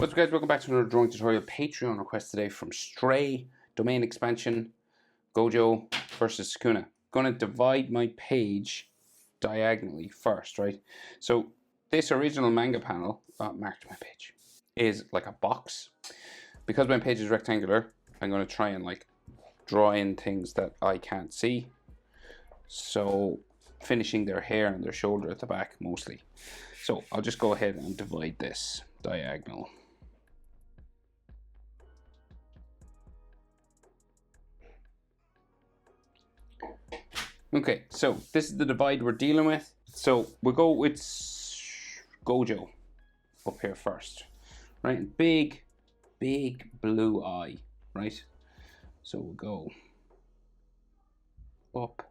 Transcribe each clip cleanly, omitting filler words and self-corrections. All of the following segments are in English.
What's up guys, welcome back to another drawing tutorial. Patreon request today from Stray, domain expansion, Gojo versus Sukuna. Going to divide my page diagonally first, right? So this original manga panel, marked my page, is like a box. Because my page is rectangular, I'm going to try and like draw in things that I can't see. So finishing their hair and their shoulder at the back mostly. So I'll just go ahead and divide this diagonal. Okay, so this is the divide we're dealing with. So we'll go with Gojo up here first, right? Big blue eye, right? So we'll go up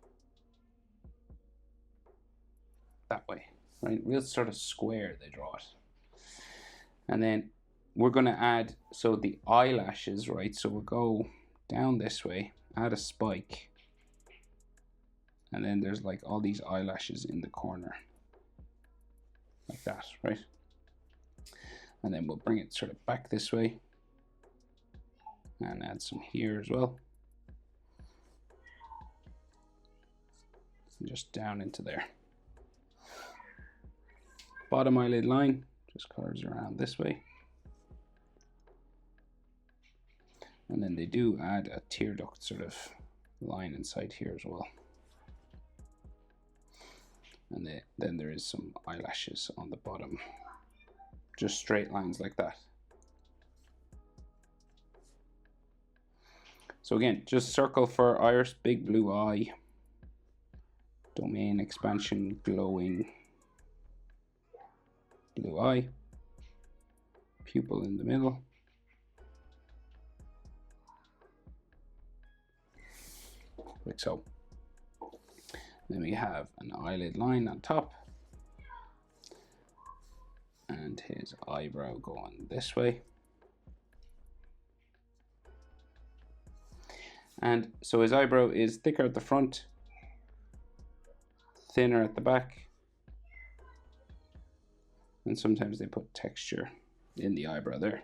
that way, right? Real sort of square they draw it. And then we're gonna add, so the eyelashes, right? So we'll go down this way, add a spike. And then there's like all these eyelashes in the corner. Like that, right? And then we'll bring it sort of back this way. And add some here as well. And just down into there. Bottom eyelid line just curves around this way. And then they do add a tear duct sort of line inside here as well. And then there is some eyelashes on the bottom. Just straight lines like that. So again, just circle for iris, big blue eye. Domain expansion, glowing blue eye. Pupil in the middle. Like so. Then we have an eyelid line on top. And his eyebrow going this way. And so his eyebrow is thicker at the front, thinner at the back. And sometimes they put texture in the eyebrow there.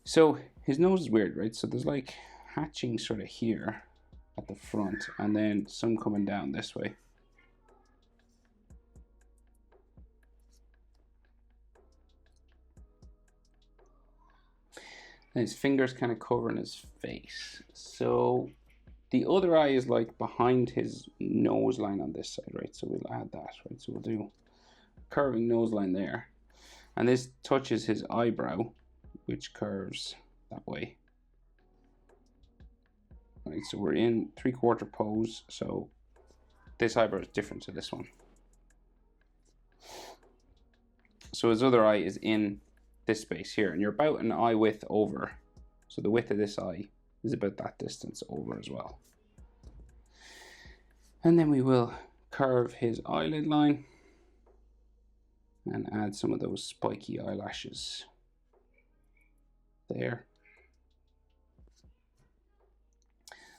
So his nose is weird, right? So there's like hatching sort of here at the front and then some coming down this way. And his fingers kind of covering his face. So the other eye is like behind his nose line on this side, right? So we'll add that, right? So we'll do a curving nose line there. And this touches his eyebrow, which curves that way. Right, so we're in 3/4 pose, so this eyebrow is different to this one. So his other eye is in this space here, and you're about an eye width over. So the width of this eye is about that distance over as well. And then we will curve his eyelid line and add some of those spiky eyelashes there.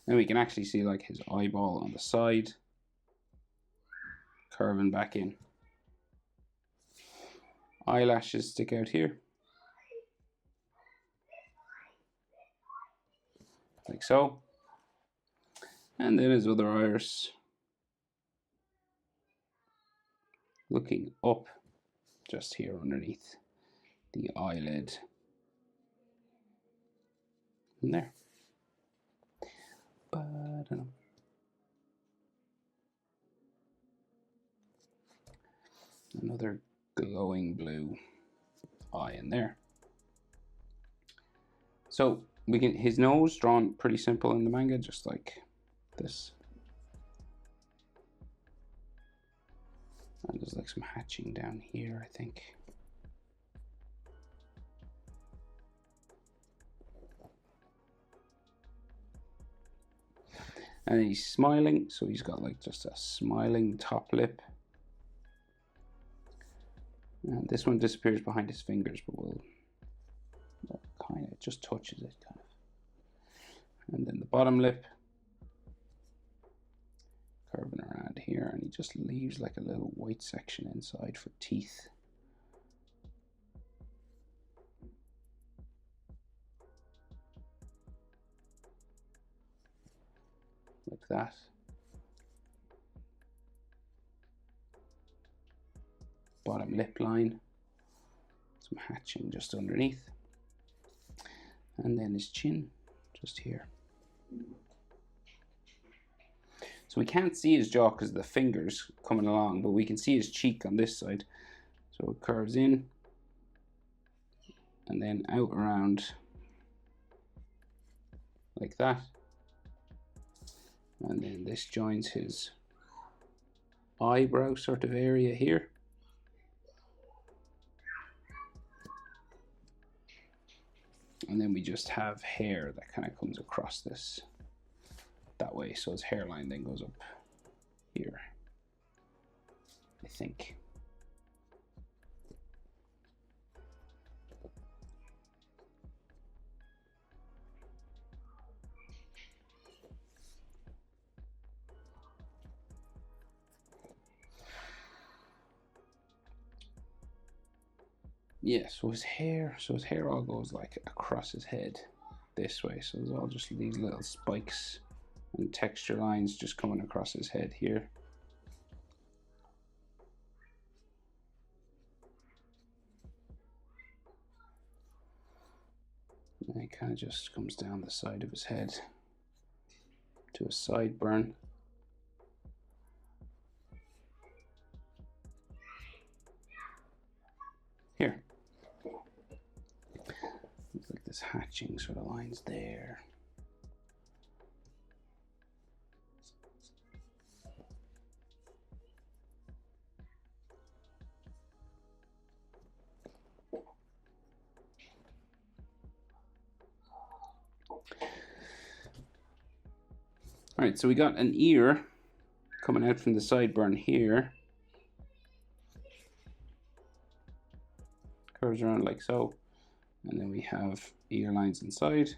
Then we can actually see like his eyeball on the side, curving back in. Eyelashes stick out here. Like so. And then his other iris looking up just here underneath the eyelid. And there. Another glowing blue eye in there. So we can, his nose drawn pretty simple in the manga, just like this. And there's like some hatching down here, I think. And he's smiling, so he's got like just a smiling top lip. And this one disappears behind his fingers, but we'll kind of, just touches it kind of. And then the bottom lip, curving around here, and he just leaves like a little white section inside for teeth. Like that. Bottom lip line. Some hatching just underneath. And then his chin just here. So we can't see his jaw because of the fingers coming along, but we can see his cheek on this side. So it curves in and then out around like that. And then this joins his eyebrow sort of area here. And then we just have hair that kind of comes across this that way. So his hairline then goes up here, I think. Yeah, so his hair all goes like across his head this way. So there's all just these little spikes and texture lines just coming across his head here. And it kind of just comes down the side of his head to a sideburn. Here. Looks like this hatching sort of lines there. All right, so we got an ear coming out from the sideburn here. Curves around like so. And then we have ear lines inside.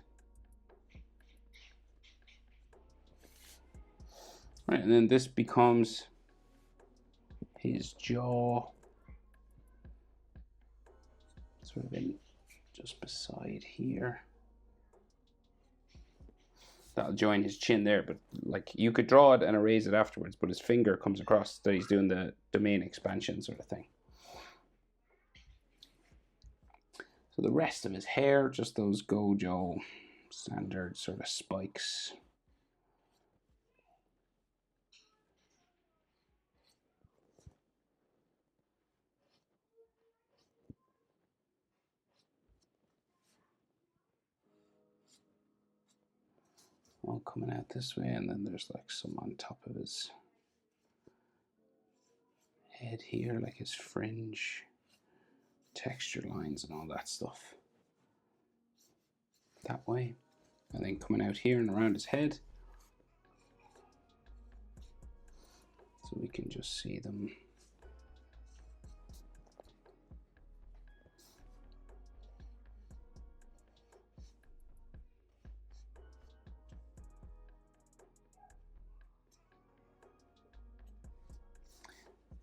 All right, and then this becomes his jaw. Sort of in just beside here. That'll join his chin there, but like you could draw it and erase it afterwards, but his finger comes across that he's doing the domain expansion sort of thing. So the rest of his hair, just those Gojo standard sort of spikes. All coming out this way, and then there's like some on top of his head here, like his fringe, texture lines and all that stuff. That way. And then coming out here and around his head. So we can just see them.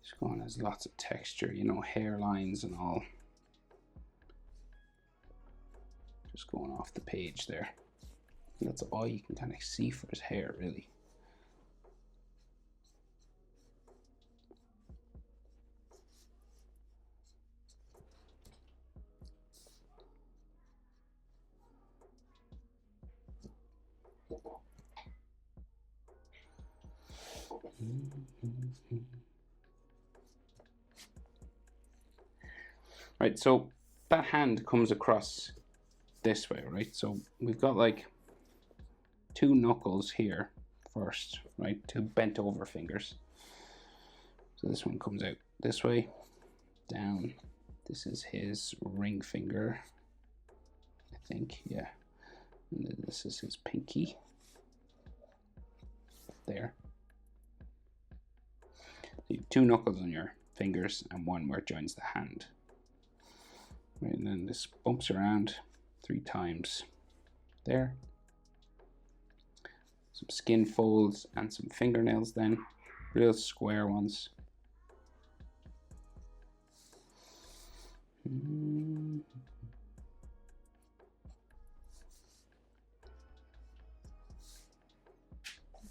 This one has lots of texture, you know, hairlines and all. Just going off the page there. And that's all you can kind of see for his hair, really. Right, so that hand comes across this way, right? So we've got like two knuckles here first, right? Two bent over fingers. So this one comes out this way, down. This is his ring finger, I think, yeah. And then this is his pinky. There. So you have two knuckles on your fingers and one where it joins the hand. Right, and then this bumps around 3 times there. Some skin folds and some fingernails then. real square ones. And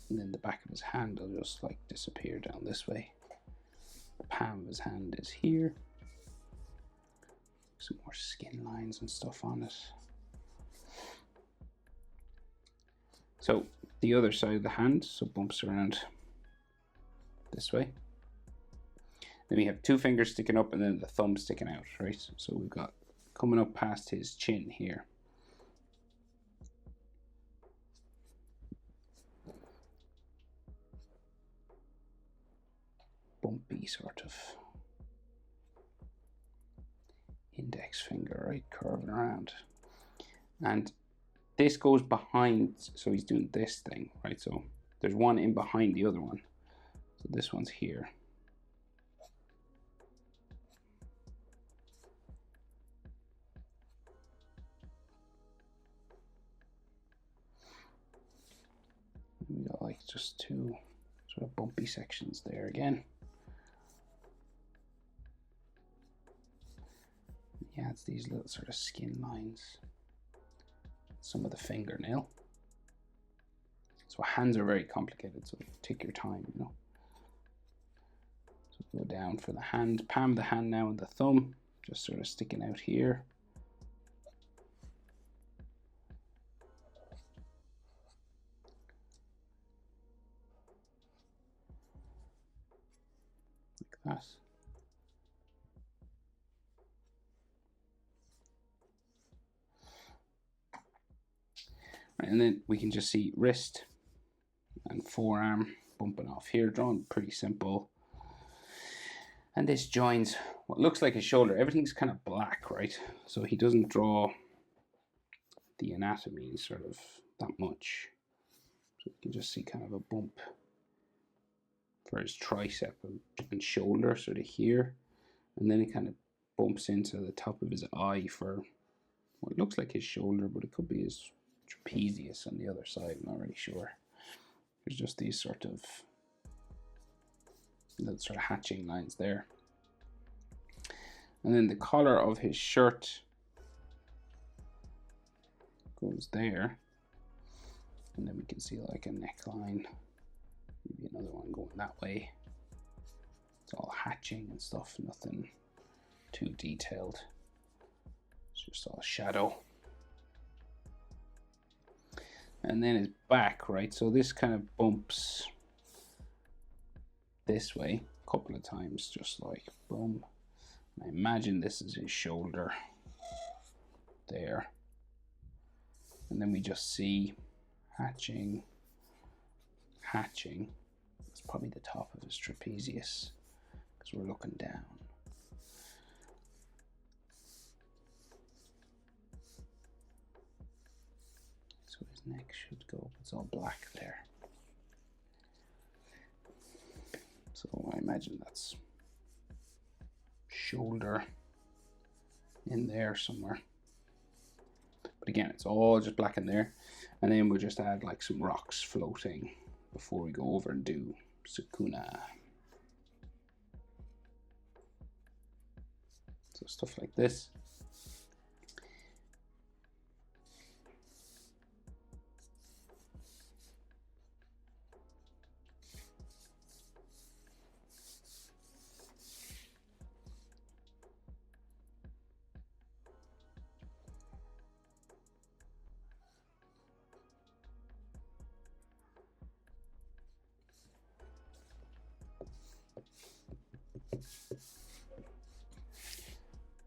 then the back of his hand will just like disappear down this way. The palm of his hand is here. Some more skin lines and stuff on it. So the other side of the hand, so bumps around this way. Then we have two fingers sticking up and then the thumb sticking out, right? So we've got coming up past his chin here. Bumpy sort of index finger, right, curving around. And this goes behind, so he's doing this thing, right? So there's one in behind the other one. So this one's here. We got like just two sort of bumpy sections there again. Yeah, it's these little sort of skin lines. Some of the fingernail. So hands are very complicated, so take your time, you know. So go down for the hand, palm of the hand now, and the thumb just sort of sticking out here. Like that. Right, and then we can just see wrist and forearm bumping off here, drawn pretty simple. And this joins what looks like his shoulder. Everything's kind of black, right? So he doesn't draw the anatomy sort of that much. So you can just see kind of a bump for his tricep and shoulder sort of here. And then it kind of bumps into the top of his eye for what looks like his shoulder, but it could be his trapezius on the other side. I'm not really sure. There's just these sort of little sort of hatching lines there. And then the collar of his shirt goes there. And then we can see like a neckline. Maybe another one going that way. It's all hatching and stuff, nothing too detailed. It's just all shadow. And then his back, right? So this kind of bumps this way a couple of times, just like boom. I imagine this is his shoulder there. And then we just see hatching, hatching. It's probably the top of his trapezius because we're looking down. So his neck should go up. It's all black there. So I imagine that's shoulder in there somewhere. But again, it's all just black in there. And then we'll just add like some rocks floating before we go over and do Sukuna. So stuff like this.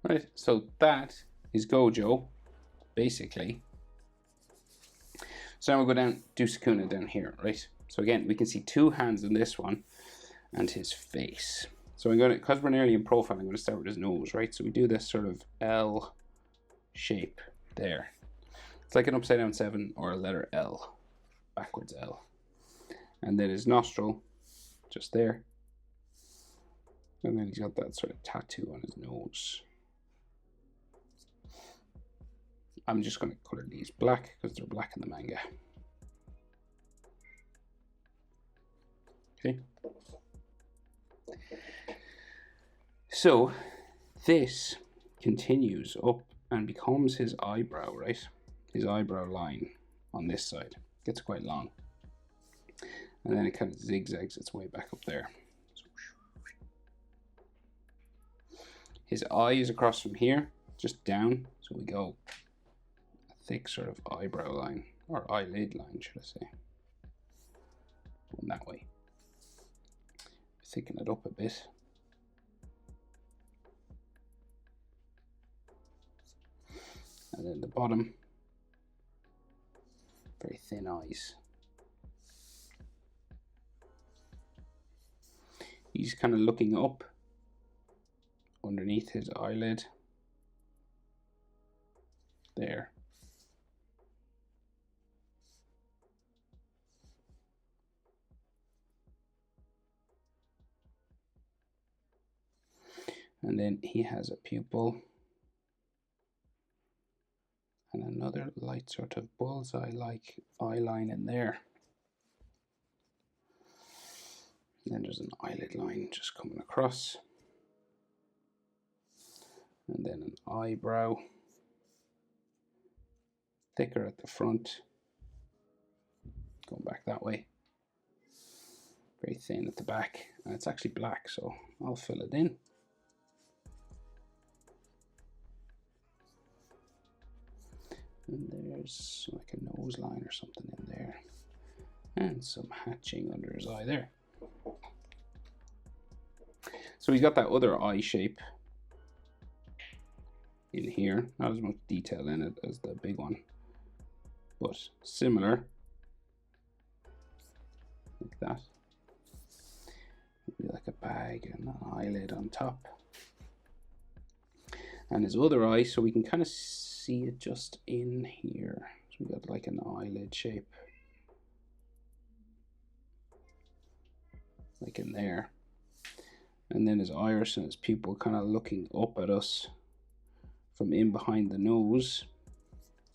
Right, so that is Gojo, basically. So now we'll go down, do Sukuna down here, right? So again, we can see two hands in this one and his face. So I'm going to, because we're nearly in profile, I'm going to start with his nose, right? So we do this sort of L shape there. It's like an upside down 7 or a letter L, backwards L. And then his nostril, just there. And then he's got that sort of tattoo on his nose. I'm just going to color these black because they're black in the manga. Okay. So this continues up and becomes his eyebrow, right? His eyebrow line on this side. Gets quite long. And then it kind of zigzags its way back up there. His eye is across from here, just down. So we go a thick sort of eyebrow line, or eyelid line, should I say. Going that way. Thicken it up a bit. And then the bottom, very thin eyes. He's kind of looking up underneath his eyelid. There. And then he has a pupil. And another light sort of bullseye-like eye line in there. And then there's an eyelid line just coming across. And then an eyebrow. Thicker at the front. Going back that way. Very thin at the back. And it's actually black, so I'll fill it in. And there's like a nose line or something in there. And some hatching under his eye there. So he's got that other eye shape in here. Not as much detail in it as the big one, but similar. Like that. Maybe like a bag and an eyelid on top. And his other eye, so we can kind of see it just in here. So we got like an eyelid shape. Like in there. And then his iris and his pupil kind of looking up at us from in behind the nose.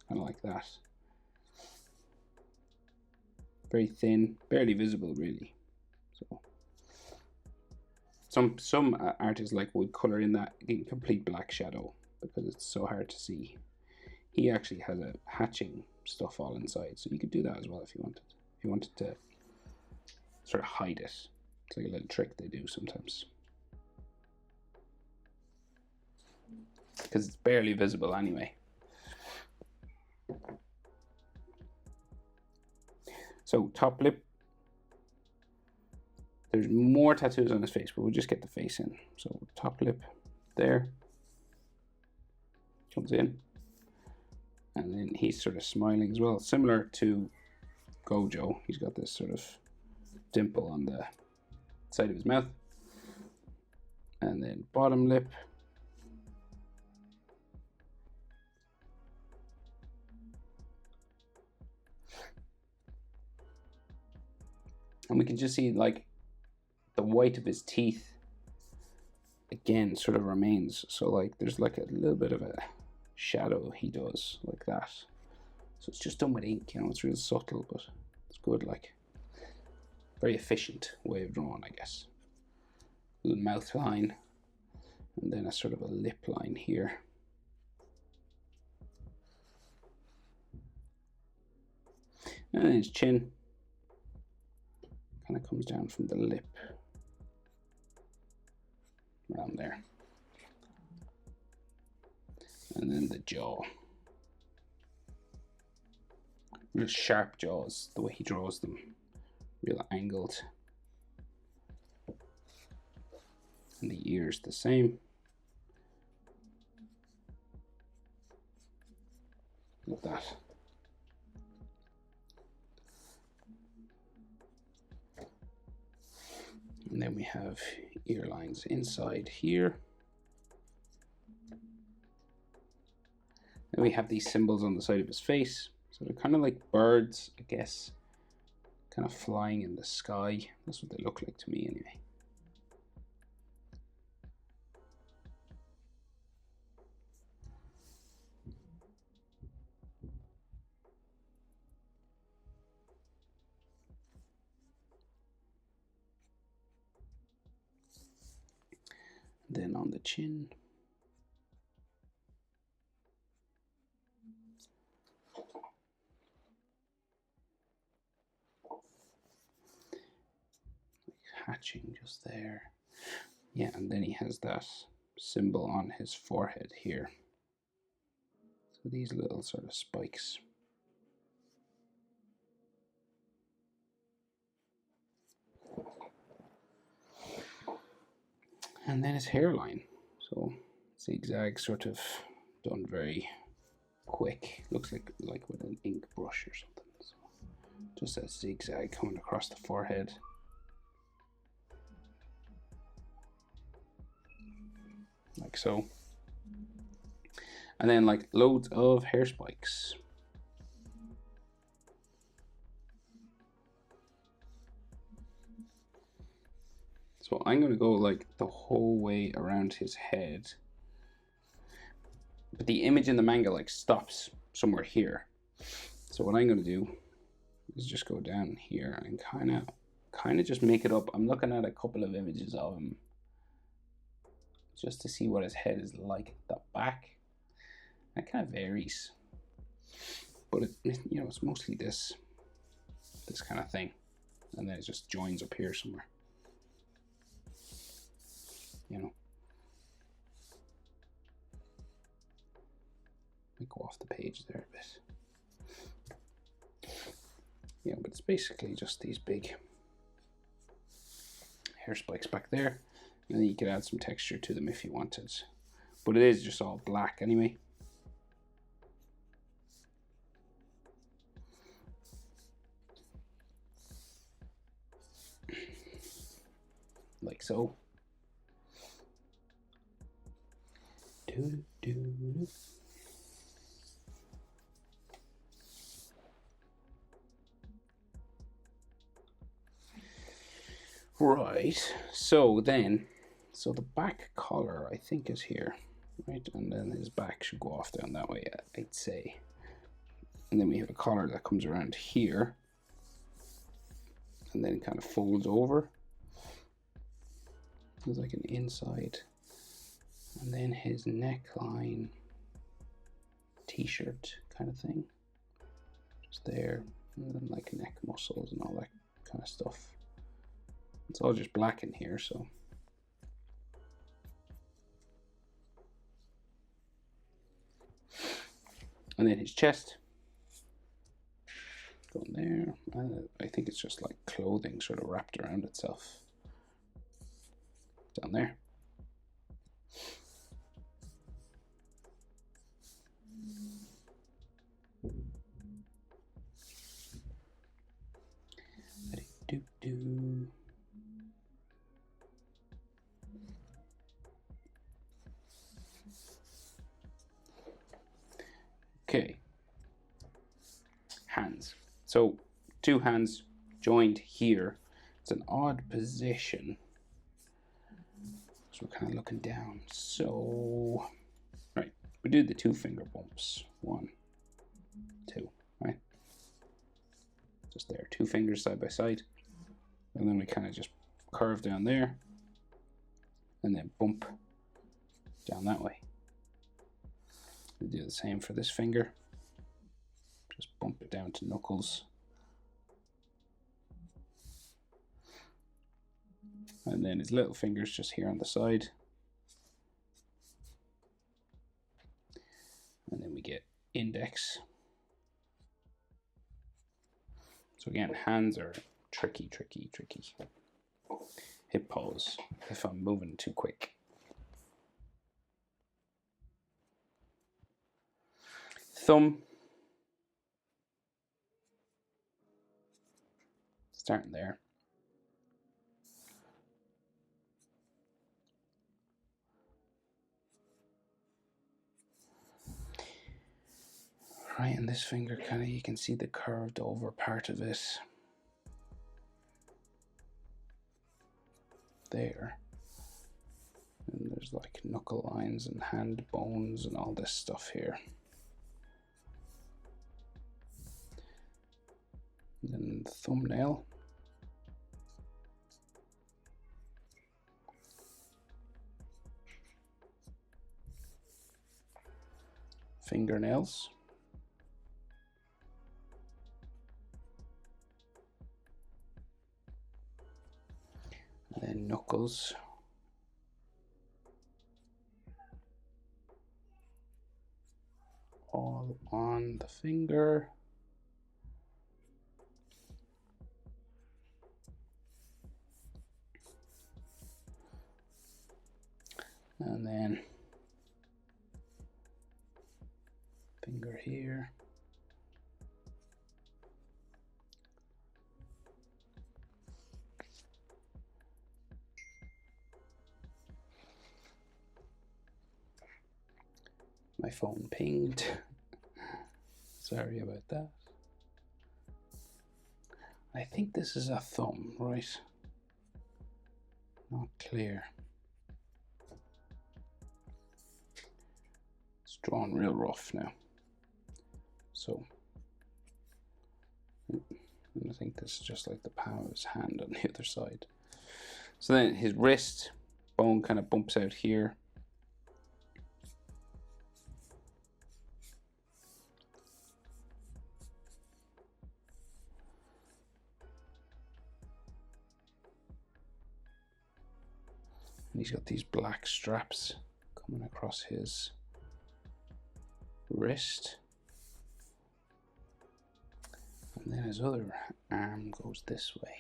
Kind of like that. Very thin, barely visible really. So some artists would color in that in complete black shadow because it's so hard to see. He actually has a hatching stuff all inside, so you could do that as well if you wanted. If you wanted to sort of hide it. It's like a little trick they do sometimes. Because it's barely visible anyway. So top lip. There's more tattoos on his face, but we'll just get the face in. So top lip there. Comes in. And then he's sort of smiling as well. Similar to Gojo. He's got this sort of dimple on the side of his mouth. And then bottom lip. And we can just see like the white of his teeth again sort of remains. So like there's like a little bit of a shadow he does like that. So it's just done with ink, you know, it's real subtle, but it's good, like very efficient way of drawing, I guess. Little mouth line and then a sort of a lip line here. And then his chin kind of comes down from the lip around there. And then the jaw. Real sharp jaws, the way he draws them. Real angled. And the ears the same. Like that. And then we have ear lines inside here. And we have these symbols on the side of his face. So they're kind of like birds, I guess. Kind of flying in the sky. That's what they look like to me anyway. Then on the chin. Hatching just there. Yeah, and then he has that symbol on his forehead here. So these little sort of spikes. And then his hairline. So zigzag sort of done very quick. Looks like with an ink brush or something. So just that zigzag coming across the forehead. Like so. And then like loads of hair spikes. So I'm going to go like the whole way around his head. But the image in the manga like stops somewhere here. So what I'm going to do is just go down here and kind of just make it up. I'm looking at a couple of images of him just to see what his head is like at the back. That kind of varies. But you know, it's mostly this kind of thing. And then it just joins up here somewhere. You know, let me go off the page there a bit. Yeah, but it's basically just these big hair spikes back there, and then you could add some texture to them if you wanted. But it is just all black anyway. Like so. Right, so the back collar I think is here, right, and then his back should go off down that way, I'd say. And then we have a collar that comes around here and then kind of folds over. There's like an inside, and then his neckline t-shirt kind of thing, just there, and then like neck muscles and all that kind of stuff. It's all just black in here, so. And then his chest, going there. I think it's just like clothing sort of wrapped around itself. Down there. Do. Okay. Hands. So 2 hands joined here. It's an odd position. So we're kind of looking down. So, right, we do the 2 finger bumps. 1, 2, right? Just there, 2 fingers side by side. And then we kind of just curve down there. And then bump down that way. We do the same for this finger. Just bump it down to knuckles. And then his little fingers just here on the side. And then we get index. So again, hands are tricky. Hip pose if I'm moving too quick. Thumb. Starting there. Right, and this finger kind of, you can see the curved over part of it. There. And there's like knuckle lines and hand bones and all this stuff here. And then the thumbnail. fingernails. And then knuckles. All on the finger. And then finger here. My phone pinged. Sorry about that. I think this is a thumb, right? Not clear. It's drawn real rough now. So, I think this is just like the palm of his hand on the other side. So then his wrist bone kind of bumps out here. And he's got these black straps coming across his wrist. And then his other arm goes this way.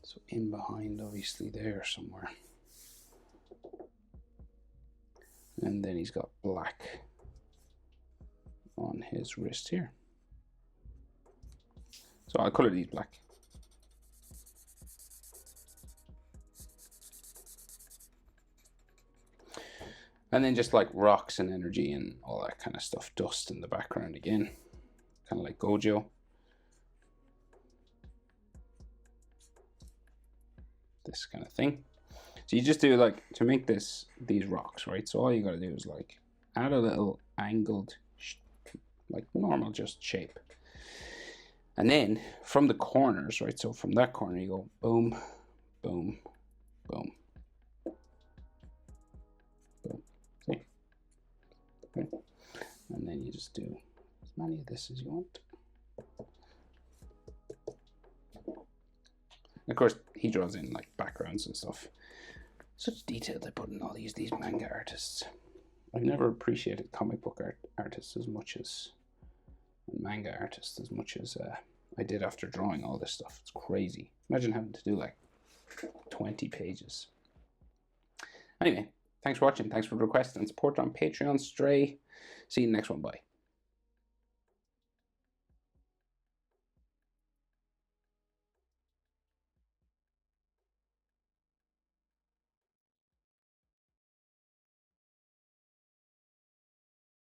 So in behind, obviously there somewhere. And then he's got black on his wrist here. So I'll color these black. And then just like rocks and energy and all that kind of stuff, dust in the background again, kind of like Gojo. This kind of thing. So you just do like, to make this, these rocks, right? So all you gotta do is like add a little angled, like normal just shape. And then from the corners, right? So from that corner you go boom, boom, boom. And then you just do as many of this as you want. And of course, he draws in like backgrounds and stuff. Such detail they put in all these manga artists. I've never appreciated comic book artists as much as manga artists as much as I did after drawing all this stuff. It's crazy. Imagine having to do like 20 pages. Anyway, thanks for watching. Thanks for the request and support on Patreon. Stray. See you in the next one. Bye.